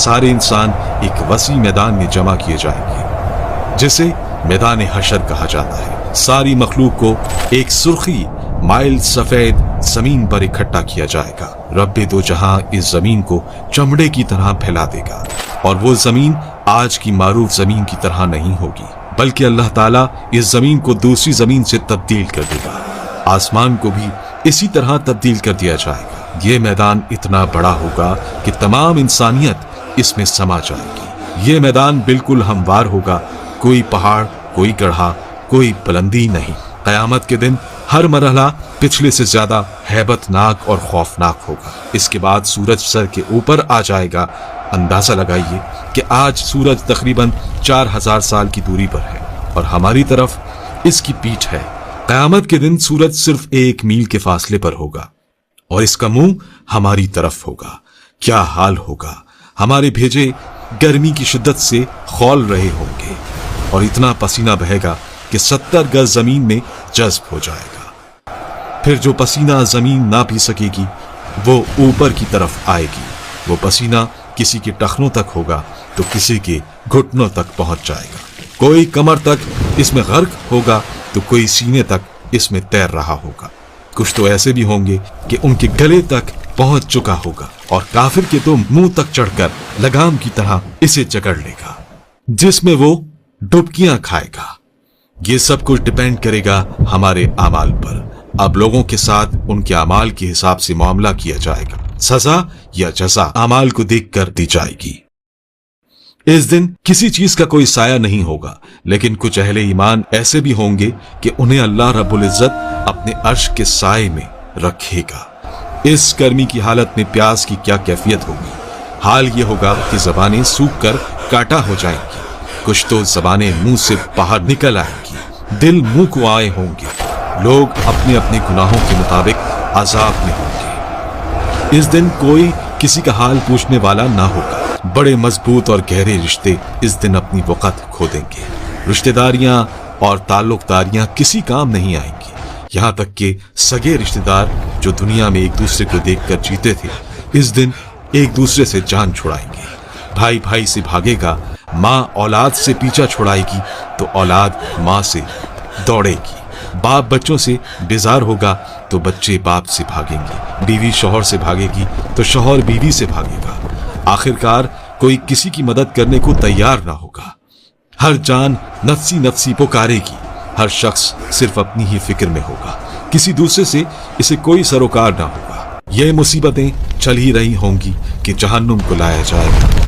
सारे इंसान एक वसी मैदान में जमा किए जाएंगे जिसे मैदान हशर कहा जाता है। सारी मखलूक को एक सुर्खी माइल सफेद जमीन पर इकट्ठा किया जाएगा। रब्बे दो जहां इस जमीन को चमड़े की तरह फैला देगा और वो जमीन आज की मारूफ जमीन की तरह नहीं होगी, बल्कि अल्लाह ताला इस जमीन को दूसरी जमीन से तब्दील कर देगा। आसमान को भी इसी तरह तब्दील कर दिया जाएगा। ये मैदान इतना बड़ा होगा कि तमाम इंसानियत इसमें समा जाएगी। ये मैदान बिल्कुल हमवार होगा, कोई पहाड़, कोई गढ़ा, कोई बुलंदी नहीं। कयामत के दिन हर मरहला पिछले से ज्यादा हैबतनाक और खौफनाक होगा। इसके बाद सूरज सर के ऊपर आ जाएगा। अंदाजा लगाइए कि आज सूरज तकरीबन 4000 साल की दूरी पर है और हमारी तरफ इसकी पीठ है। कयामत के दिन सूरज सिर्फ 1 मील के फासले पर होगा और इसका मुंह हमारी तरफ होगा। क्या हाल होगा। हमारे भेजे गर्मी की शिद्दत से खौल रहे होंगे और इतना पसीना बहेगा कि 70 गज जमीन में जज्ब हो जाएगा। फिर जो पसीना जमीन ना पी सकेगी वो ऊपर की तरफ आएगी। वो पसीना किसी के टखनों तक होगा तो किसी के घुटनों तक पहुंच जाएगा। कोई कमर तक इसमें गर्क होगा तो कोई सीने तक इसमें तैर रहा होगा। कुछ तो ऐसे भी होंगे कि उनके गले तक पहुंच चुका होगा और काफिर के तो मुंह तक चढ़कर लगाम की तरह इसे जकड़ लेगा, जिसमें वो डुबकियां खाएगा। ये सब कुछ डिपेंड करेगा हमारे अमाल पर। अब लोगों के साथ उनके अमाल के हिसाब से मामला किया जाएगा। सजा या जजा अमाल को देखकर दी जाएगी। इस दिन किसी चीज का कोई साया नहीं होगा, लेकिन कुछ अहले ईमान ऐसे भी होंगे कि उन्हें अल्लाह रब्बुल इज्जत अपने अर्श के साए में रखेगा। इस गर्मी की हालत में प्यास की क्या कैफियत होगी। हाल ये होगा कि जबानें सूख कर काटा हो जाएंगी। कुछ तो जबानें मुंह से बाहर निकल आएंगी। दिल मुंह को आए होंगे। लोग अपने अपने गुनाहों के मुताबिक अजाब में होंगे। इस दिन कोई किसी का हाल पूछने वाला ना होगा। बड़े मजबूत और गहरे रिश्ते इस दिन अपनी वक़्त खो देंगे। रिश्तेदारियां और ताल्लुकदारियां किसी काम नहीं आएंगी। यहाँ तक कि सगे रिश्तेदार जो दुनिया में एक दूसरे को देखकर जीते थे, इस दिन एक दूसरे से जान छुड़ाएंगे। भाई भाई से भागेगा, माँ औलाद से पीछा छुड़ाएगी तो औलाद माँ से दौड़ेगी। बाप बच्चों से बेजार होगा तो बच्चे बाप से भागेंगे। बीवी शौहर से भागेगी तो शौहर बीवी से भागेगा। आखिरकार कोई किसी की मदद करने को तैयार ना होगा। हर जान नफ्सी नफ्सी पुकारेगी। हर शख्स सिर्फ अपनी ही फिक्र में होगा। किसी दूसरे से इसे कोई सरोकार ना होगा। ये मुसीबतें चल ही रही होंगी कि जहन्नुम को लाया जाएगा।